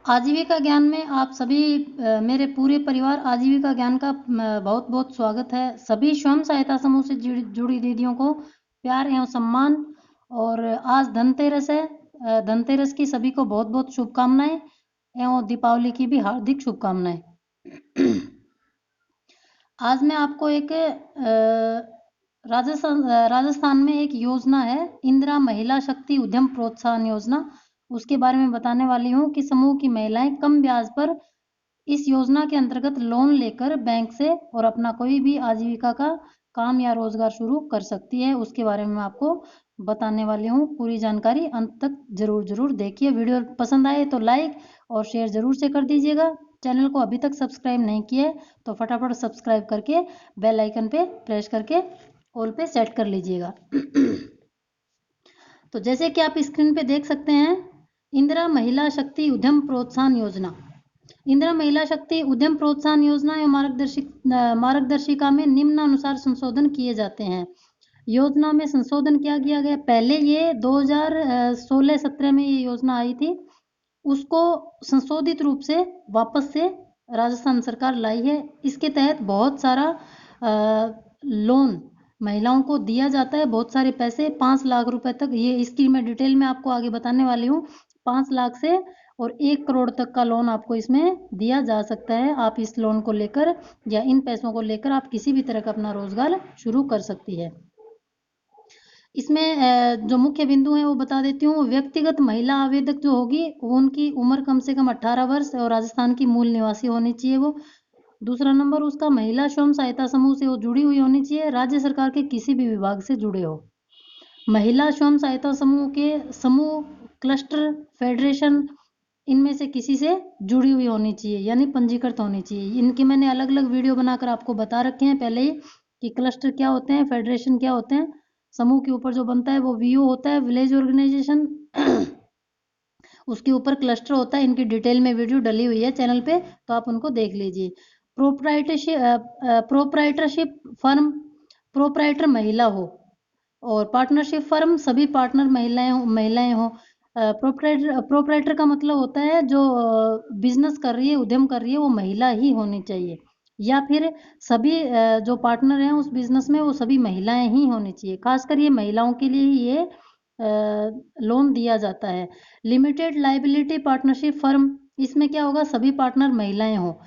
आजीविका ज्ञान में आप सभी मेरे पूरे परिवार आजीविका ज्ञान का बहुत बहुत स्वागत है। सभी स्वयं सहायता समूह से जुड़ी दीदियों को प्यार एवं सम्मान। और आज धनतेरस है। धनतेरस की सभी को बहुत बहुत शुभकामनाएं एवं दीपावली की भी हार्दिक शुभकामनाएं। आज मैं आपको एक राजस्थान में एक योजना है, इंदिरा महिला शक्ति उद्यम प्रोत्साहन योजना, उसके बारे में बताने वाली हूँ कि समूह की महिलाएं कम ब्याज पर इस योजना के अंतर्गत लोन लेकर बैंक से और अपना कोई भी आजीविका का काम या रोजगार शुरू कर सकती है। उसके बारे में मैं आपको बताने वाली हूँ। पूरी जानकारी अंत तक जरूर देखिए। वीडियो पसंद आए तो लाइक और शेयर जरूर से कर दीजिएगा। चैनल को अभी तक सब्सक्राइब नहीं किया है तो फटाफट सब्सक्राइब करके बेल आइकन पे प्रेस करके ऑल पे सेट कर लीजिएगा। तो जैसे कि आप स्क्रीन पे देख सकते हैं, इंदिरा महिला शक्ति उद्यम प्रोत्साहन योजना। इंदिरा महिला शक्ति उद्यम प्रोत्साहन योजना एवं मार्गदर्शिका में निम्नानुसार संशोधन किए जाते हैं। योजना में संशोधन क्या किया गया? पहले ये 2016-17 में ये योजना आई थी, उसको संशोधित रूप से वापस से राजस्थान सरकार लाई है। इसके तहत बहुत सारा लोन महिलाओं को दिया जाता है, बहुत सारे पैसे, 5 लाख रुपए तक। ये इसकी मैं डिटेल में आपको आगे बताने वाली हूँ। 5 लाख से और 1 करोड़ तक का लोन आपको इसमें दिया जा सकता है। आप इस लोन को लेकर या इन पैसों को लेकर आप किसी भी तरह का अपना रोजगार शुरू कर सकती है। इसमें जो मुख्य बिंदु हैं वो बता देती हूँ। व्यक्तिगत महिला आवेदक जो होगी उनकी उम्र कम से कम 18 वर्ष और राजस्थान की मूल निवासी होनी चाहिए वो। दूसरा नंबर, उसका महिला स्वयं सहायता समूह से वो जुड़ी हुई होनी चाहिए, राज्य सरकार के किसी भी विभाग से जुड़े हो। महिला स्वयं सहायता समूह के समूह, क्लस्टर, फेडरेशन, इनमें से किसी से जुड़ी हुई होनी चाहिए, यानी पंजीकृत होनी चाहिए। इनकी मैंने अलग अलग वीडियो बनाकर आपको बता रखे हैं पहले ही कि क्लस्टर क्या होते हैं, फेडरेशन क्या होते हैं। समूह के ऊपर जो बनता है वो वीओ होता है, विलेज ऑर्गेनाइजेशन। उसके ऊपर क्लस्टर होता है। इनकी डिटेल में वीडियो डली हुई है चैनल पे, तो आप उनको देख लीजिए। प्रोप्राइटरशिप फर्म, प्रोप्राइटर महिला हो, और पार्टनरशिप फर्म सभी पार्टनर महिलाएं हो। प्रोप्राइटर का मतलब होता है जो बिजनेस कर रही है, उद्यम कर रही है, वो महिला ही होनी चाहिए। या फिर सभी जो पार्टनर हैं उस बिजनेस में वो सभी महिलाएं ही होनी चाहिए। खासकर ये महिलाओं के लिए ही ये लोन दिया जाता है। लिमिटेड लाइबिलिटी पार्टनरशिप फर्म, इसमें क्या होगा? सभी पार्टनर महिलाएं हो।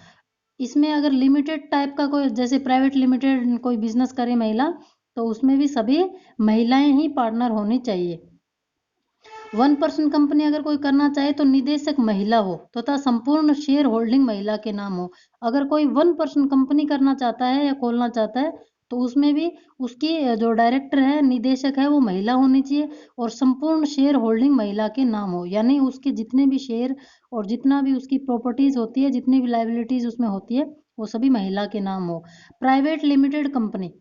इसमें अगर लिमिटेड टाइप का कोई, जैसे प्राइवेट लिमिटेड कोई बिजनेस करे महिला, तो उसमें भी सभी महिलाएं ही पार्टनर होनी चाहिए। 1% कंपनी अगर कोई करना चाहे तो निदेशक महिला हो तथा संपूर्ण शेयर होल्डिंग महिला के नाम हो। अगर कोई 1% कंपनी करना चाहता है या खोलना चाहता है तो उसमें भी उसकी जो डायरेक्टर है, निदेशक है, वो महिला होनी चाहिए और संपूर्ण शेयर होल्डिंग महिला के नाम हो। यानी उसके जितने भी शेयर और जितना भी उसकी प्रॉपर्टीज होती है, जितनी भी लाइबिलिटीज उसमें होती है, वो सभी महिला के नाम हो। प्राइवेट लिमिटेड कंपनी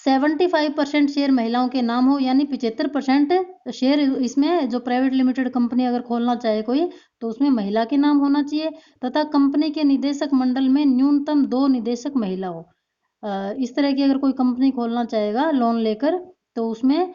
75% शेयर महिलाओं के नाम हो, यानी 75% शेयर इसमें जो प्राइवेट लिमिटेड कंपनी अगर खोलना चाहे कोई तो उसमें महिला के नाम होना चाहिए। तथा कंपनी के निदेशक मंडल में न्यूनतम 2 निदेशक महिला हो। इस तरह की अगर कोई कंपनी खोलना चाहेगा लोन लेकर तो उसमें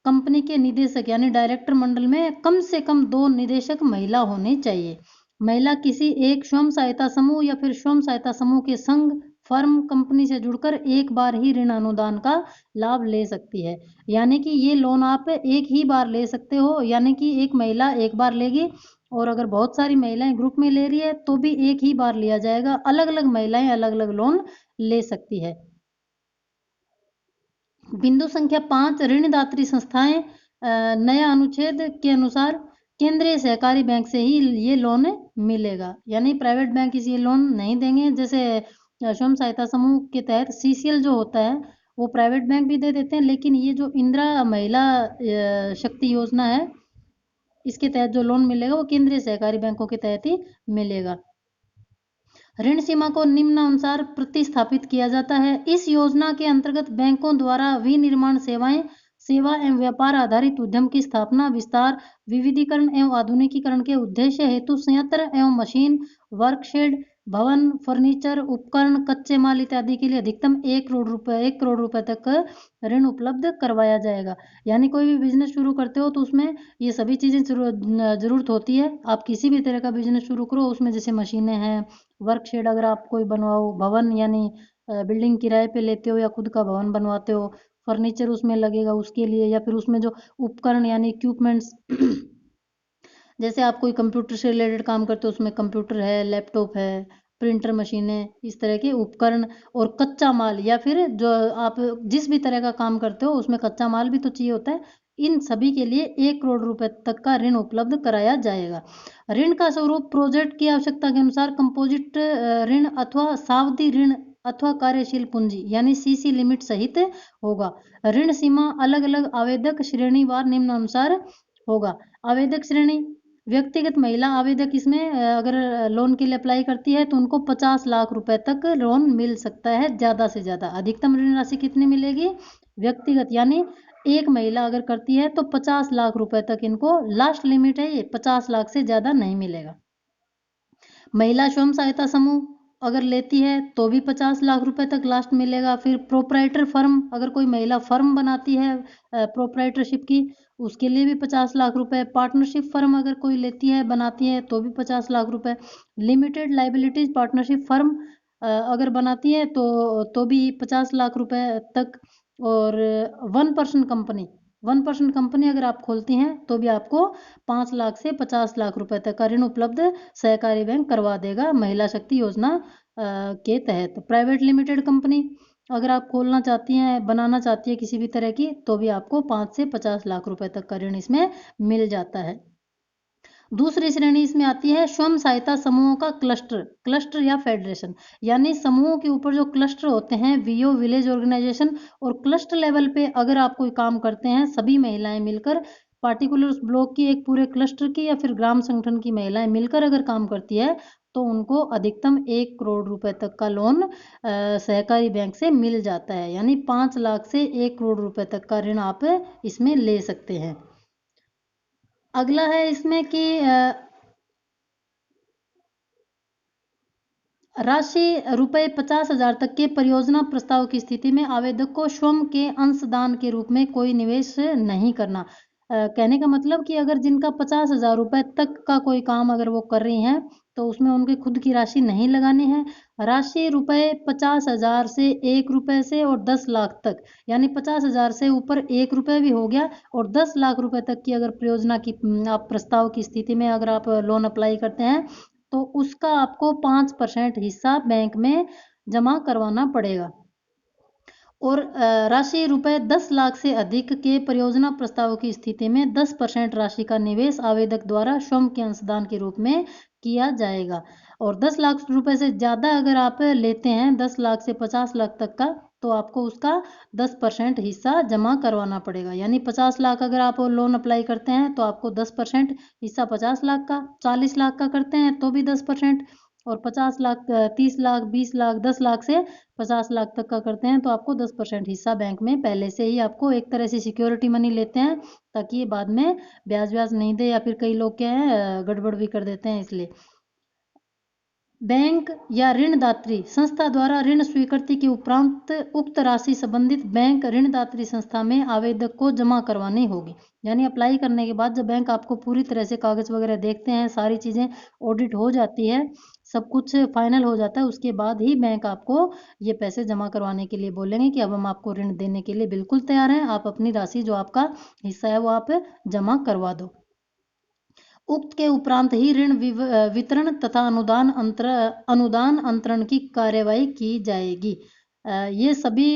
कंपनी के निदेशक यानी डायरेक्टर मंडल में कम से कम 2 निदेशक महिला होनी चाहिए। महिला किसी एक स्वयं सहायता समूह या फिर स्वयं सहायता समूह के संघ, फर्म, कंपनी से जुड़कर एक बार ही ऋण अनुदान का लाभ ले सकती है। यानी कि ये लोन आप एक ही बार ले सकते हो, यानी कि एक महिला एक बार लेगी और अगर बहुत सारी महिलाएं ग्रुप में ले रही है तो भी एक ही बार लिया जाएगा। अलग अलग महिलाएं अलग अलग लोन ले सकती है। बिंदु संख्या 5, ऋणदात्री संस्थाएं। नया अनुच्छेद के अनुसार केंद्रीय सहकारी बैंक से ही ये लोन मिलेगा, यानी प्राइवेट बैंक इस ये लोन नहीं देंगे। जैसे स्वयं सहायता समूह के तहत सीसीएल जो होता है वो प्राइवेट बैंक भी दे देते हैं, लेकिन ये जो इंदिरा महिला शक्ति योजना है इसके तहत जो लोन मिलेगा वो केंद्रीय सहकारी बैंकों के तहत ही मिलेगा। ऋण सीमा को निम्नानुसार प्रतिस्थापित किया जाता है। इस योजना के अंतर्गत बैंकों द्वारा विनिर्माण सेवाएं, सेवा एवं व्यापार आधारित उद्यम की स्थापना, विस्तार, विविधीकरण एवं आधुनिकीकरण के उद्देश्य हेतु संयंत्र एवं मशीन, वर्कशेड, भवन, फर्नीचर, उपकरण, कच्चे माल इत्यादि के लिए अधिकतम 1 करोड़ रुपए तक ऋण उपलब्ध करवाया जाएगा। यानी कोई भी बिजनेस शुरू करते हो तो उसमें ये सभी चीज़ें ज़रूरत होती है। आप किसी भी तरह का बिजनेस शुरू करो, उसमें जैसे मशीनें हैं, वर्कशेड अगर आप कोई बनवाओ, भवन यानी बिल्डिंग किराए पे लेते हो या खुद का भवन बनवाते हो, फर्नीचर उसमें लगेगा उसके लिए, या फिर उसमें जो उपकरण यानी इक्विपमेंट्स जैसे आप कोई कंप्यूटर से रिलेटेड काम करते हो, उसमें कंप्यूटर है, लैपटॉप है, प्रिंटर मशीनें, इस तरह के उपकरण, और कच्चा माल या फिर जो आप जिस भी तरह का काम करते हो उसमें कच्चा माल भी तो चाहिए होता है। इन सभी के लिए 1 करोड़ रुपए तक का ऋण उपलब्ध कराया जाएगा। ऋण का स्वरूप प्रोजेक्ट की आवश्यकता के अनुसार कंपोजिट ऋण अथवा सावधि ऋण अथवा कार्यशील पूंजी यानी सीसी लिमिट सहित होगा। ऋण सीमा अलग अलग आवेदक श्रेणीवार निम्नानुसार होगा। आवेदक श्रेणी: व्यक्तिगत महिला आवेदक इसमें अगर लोन के लिए अप्लाई करती है तो उनको 50 लाख रुपए तक लोन मिल सकता है ज़्यादा से ज़्यादा। अधिकतम ऋण राशि कितनी मिलेगी? व्यक्तिगत यानी एक महिला अगर करती है तो 50 लाख रुपए तक इनको लास्ट लिमिट है, ये 50 लाख से ज़्यादा नहीं मिलेगा। महिला स्वयं सहायता समूह अगर लेती है तो भी 50 लाख रुपए तक लास्ट मिलेगा। फिर प्रोपराइटर फर्म, अगर कोई महिला फर्म बनाती है प्रोपराइटरशिप की, उसके लिए भी 50 लाख रुपए। पार्टनरशिप फर्म अगर कोई लेती है बनाती है तो भी 50 लाख रुपए। लिमिटेड लाइबिलिटीज पार्टनरशिप फर्म अगर बनाती है तो भी 50 लाख रुपए तक। और 1% कंपनी अगर आप खोलती हैं तो भी आपको 5 लाख से 50 लाख रुपए तक का ऋण उपलब्ध सहकारी बैंक करवा देगा महिला शक्ति योजना के तहत। प्राइवेट लिमिटेड कंपनी अगर आप खोलना चाहती हैं, बनाना चाहती है किसी भी तरह की, तो भी आपको 5 से 50 लाख रुपए तक का ऋण इसमें मिल जाता है। दूसरी श्रेणी इसमें आती है स्वयं सहायता समूहों का क्लस्टर या फेडरेशन। यानी समूहों के ऊपर जो क्लस्टर होते हैं, वीओ विलेज ऑर्गेनाइजेशन, और क्लस्टर लेवल पे अगर आप कोई काम करते हैं, सभी महिलाएं मिलकर पार्टिकुलर उस ब्लॉक की, एक पूरे क्लस्टर की या फिर ग्राम संगठन की महिलाएं मिलकर अगर काम करती है तो उनको अधिकतम 1 करोड़ रुपए तक का लोन सहकारी बैंक से मिल जाता है। यानी 5 लाख से 1 करोड़ रुपए तक का ऋण आप इसमें ले सकते हैं। अगला है इसमें कि राशि रुपए 50,000 तक के परियोजना प्रस्ताव की स्थिति में आवेदक को स्वयं के अंशदान के रूप में कोई निवेश नहीं करना। कहने का मतलब कि अगर जिनका 50,000 रुपए तक का कोई काम अगर वो कर रही हैं तो उसमें उनकी खुद की राशि नहीं लगानी है। राशि रुपए 50,000 से 1 रुपए से और 10 लाख तक, यानी 50,000 से ऊपर 1 रुपए भी हो गया, और 10 लाख रुपए तक की अगर परियोजना की आप प्रस्ताव की स्थिति में अगर आप लोन अप्लाई करते हैं तो उसका आपको 5% हिस्सा बैंक में जमा करवाना पड़ेगा। और राशि रुपए 10 लाख से अधिक के परियोजना प्रस्ताव की स्थिति में 10% राशि का निवेश आवेदक द्वारा स्वयं के अंशदान के रूप में किया जाएगा। और 10 लाख रुपए से ज़्यादा अगर आप लेते हैं, 10 लाख से 50 लाख तक का, तो आपको उसका 10% हिस्सा जमा करवाना पड़ेगा। यानी 50 लाख अगर आप लोन अप्लाई करते हैं तो आपको 10% हिस्सा 50 लाख का, 40 लाख का करते हैं तो भी 10%, और 50 लाख 30 लाख 20 लाख 10 लाख से 50 लाख तक का करते हैं तो आपको 10% हिस्सा बैंक में पहले से ही आपको एक तरह से सिक्योरिटी मनी लेते हैं, ताकि ये बाद में ब्याज व्याज नहीं दे, या फिर कई लोग क्या है गड़बड़ भी कर देते हैं इसलिए। बैंक या ऋणदात्री संस्था द्वारा ऋण स्वीकृति के उपरांत उक्त राशि संबंधित बैंक ऋणदात्री संस्था में आवेदक को जमा करवानी होगी। यानी अप्लाई करने के बाद जब बैंक आपको पूरी तरह से कागज वगैरह देखते हैं, सारी चीज़ें ऑडिट हो जाती है, सब कुछ फाइनल हो जाता है, उसके बाद ही बैंक आपको ये पैसे जमा करवाने के लिए बोलेंगे कि अब हम आपको ऋण देने के लिए बिल्कुल तैयार हैं, आप अपनी राशि जो आपका हिस्सा है वो आप जमा करवा दो। उक्त के उपरांत ही ऋण वितरण तथा अनुदान अंतरण की कार्यवाही की जाएगी। ये सभी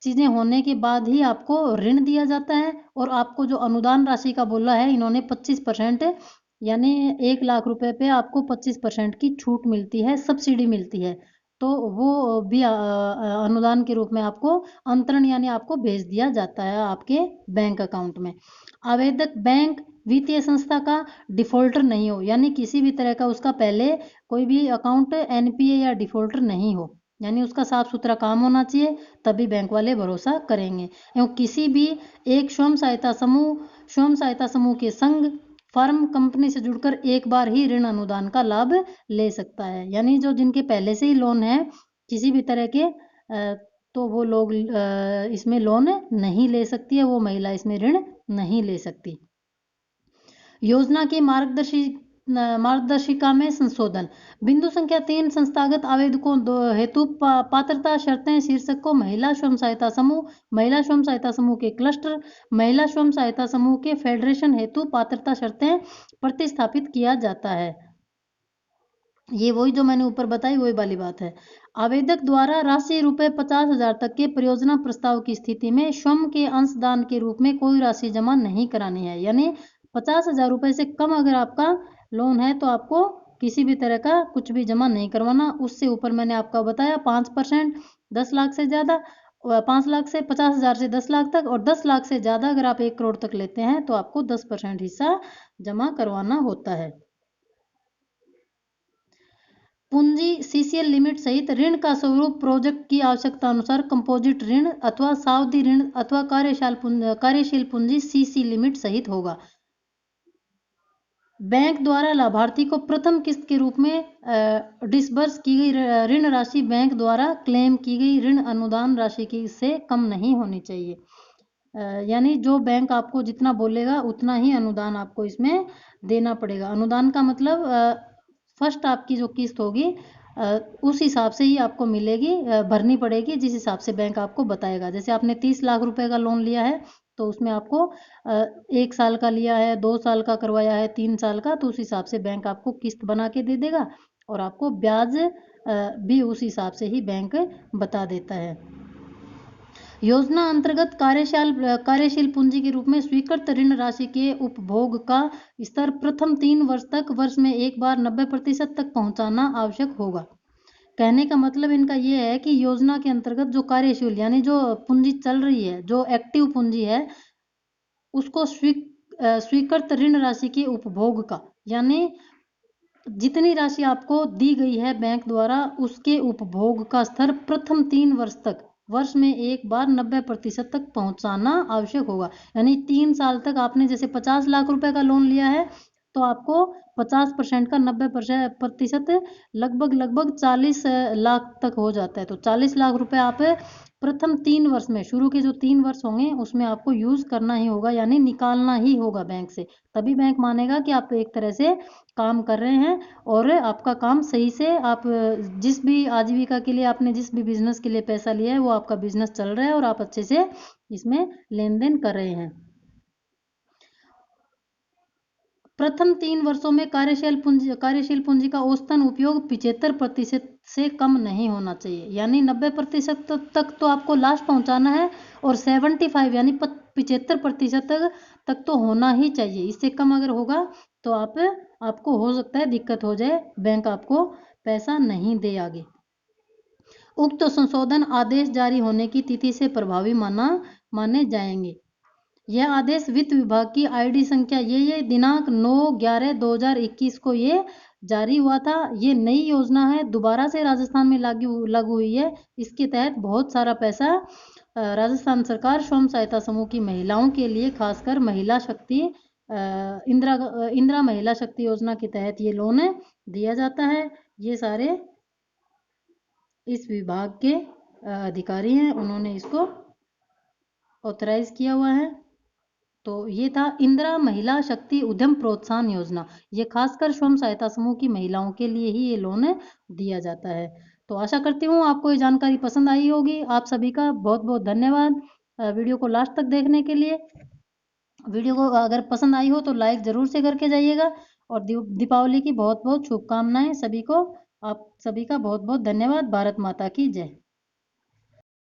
चीज़ें होने के बाद ही आपको ऋण दिया जाता है। और आपको जो अनुदान राशि का बोला है इन्होंने 25%, यानी 1 लाख रुपए पे आपको 25% की छूट मिलती है, सब्सिडी मिलती है, तो वो भी अनुदान के रूप में आपको अंतरण यानी आपको भेज दिया जाता है आपके बैंक अकाउंट में। आवेदक बैंक वित्तीय संस्था का डिफॉल्टर नहीं हो, यानी किसी भी तरह का उसका पहले कोई भी अकाउंट एनपीए या डिफॉल्टर नहीं हो, यानी उसका साफ सुथरा काम होना चाहिए, तभी बैंक वाले भरोसा करेंगे। एवं किसी भी एक स्वयं सहायता समूह के संघ, फर्म कंपनी से जुड़कर एक बार ही ऋण अनुदान का लाभ ले सकता है। यानी जो जिनके पहले से ही लोन है किसी भी तरह के तो वो लोग इसमें लोन नहीं ले सकती है, वो महिला इसमें ऋण नहीं ले सकती। योजना की मार्गदर्शिका में संशोधन। बिंदु संख्या 3 संस्थागत आवेदकों हेतु पात्रता शर्तें शीर्षक को महिला स्वयं सहायता समूह, महिला स्वयं सहायता समूह के क्लस्टर, महिला स्वयं सहायता समूह के फेडरेशन हेतु पात्रता शर्तें प्रतिस्थापित किया जाता है। ये वही जो मैंने ऊपर बताई वही वाली बात है। आवेदक द्वारा राशि रुपए 50,000 तक के परियोजना प्रस्ताव की स्थिति में स्वयं के अंशदान के रूप में कोई राशि जमा नहीं करानी है। यानी 50,000 रुपए से कम अगर आपका लोन है तो आपको किसी भी तरह का कुछ भी जमा नहीं करवाना। उससे ऊपर मैंने आपको बताया 5%, 10 लाख से ज़्यादा, 5 लाख से 50,000 से 10 लाख तक, और 10 लाख से ज़्यादा अगर आप 1 करोड़ तक लेते हैं तो आपको 10% हिस्सा जमा करवाना होता है। पूंजी सीसीएल लिमिट सहित ऋण का स्वरूप प्रोजेक्ट की आवश्यकता अनुसार कंपोजिट ऋण अथवा सावधि ऋण अथवा कार्यशील पूंजी सीसी लिमिट सहित होगा। बैंक द्वारा लाभार्थी को प्रथम किस्त के रूप में डिसबर्स की गई ऋण राशि बैंक द्वारा क्लेम की गई ऋण अनुदान राशि की से कम नहीं होनी चाहिए। यानी जो बैंक आपको जितना बोलेगा उतना ही अनुदान आपको इसमें देना पड़ेगा। अनुदान का मतलब फर्स्ट आपकी जो किस्त होगी उस हिसाब से ही आपको मिलेगी, भरनी पड़ेगी जिस हिसाब से बैंक आपको बताएगा। जैसे आपने 30 लाख रुपए का लोन लिया है तो उसमें आपको 1 साल का लिया है, 2 साल का करवाया है, 3 साल का, तो उस हिसाब से बैंक आपको किस्त बना के दे देगा और आपको ब्याज भी उस हिसाब से ही बैंक बता देता है। योजना अंतर्गत कार्यशील पूंजी के रूप में स्वीकृत ऋण राशि के उपभोग का स्तर प्रथम 3 वर्ष तक वर्ष में एक बार 90% तक पहुंचाना आवश्यक होगा। कहने का मतलब इनका ये है कि योजना के अंतर्गत जो कार्यशील यानी जो पूंजी चल रही है, जो एक्टिव पूंजी है, उसको स्वीकृत ऋण राशि के उपभोग का, यानी जितनी राशि आपको दी गई है बैंक द्वारा उसके उपभोग का स्तर प्रथम 3 वर्ष तक वर्ष में एक बार 90% तक पहुंचाना आवश्यक होगा। यानी 3 साल तक आपने जैसे 50 लाख रुपए का लोन लिया है तो आपको 50% का 90% लगभग 40 लाख तक हो जाता है। तो 40 लाख रुपए आप प्रथम 3 वर्ष में, शुरू के जो 3 वर्ष होंगे उसमें आपको यूज़ करना ही होगा, यानी निकालना ही होगा बैंक से। तभी बैंक मानेगा कि आप एक तरह से काम कर रहे हैं और आपका काम सही से, आप जिस भी आजीविका के लिए आपने जिस भी बिजनेस के लिए पैसा लिया है वो आपका बिजनेस चल रहा है और आप अच्छे से इसमें लेन देन कर रहे हैं। प्रथम 3 वर्षों में कार्यशील पूंजी का औसतन उपयोग 75% से कम नहीं होना चाहिए। यानी 90% तक तो आपको लास्ट पहुंचाना है और 75 यानी 75% तक तो होना ही चाहिए। इससे कम अगर होगा तो आपको हो सकता है दिक्कत हो जाए, बैंक आपको पैसा नहीं दे आगे। उक्त संशोधन आदेश जारी होने की तिथि से प्रभावी माने जाएंगे। यह आदेश वित्त विभाग की आईडी संख्या ये दिनांक 9/11/2021 को ये जारी हुआ था। ये नई योजना है, दोबारा से राजस्थान में लागू हुई है। इसके तहत बहुत सारा पैसा राजस्थान सरकार स्वयं सहायता समूह की महिलाओं के लिए, खासकर महिला शक्ति इंदिरा महिला शक्ति योजना के तहत ये लोन दिया जाता है। ये सारे इस विभाग के अधिकारी हैं, उन्होंने इसको ऑथराइज किया हुआ है। तो ये था इंदिरा महिला शक्ति उद्यम प्रोत्साहन योजना। ये खासकर स्वयं सहायता समूह की महिलाओं के लिए ही ये लोन दिया जाता है। तो आशा करती हूँ आपको ये जानकारी पसंद आई होगी। आप सभी का बहुत बहुत धन्यवाद वीडियो को लास्ट तक देखने के लिए। वीडियो को अगर पसंद आई हो तो लाइक ज़रूर से करके जाइएगा और दीपावली की बहुत बहुत शुभकामनाएं सभी को। आप सभी का बहुत बहुत धन्यवाद। भारत माता की जय।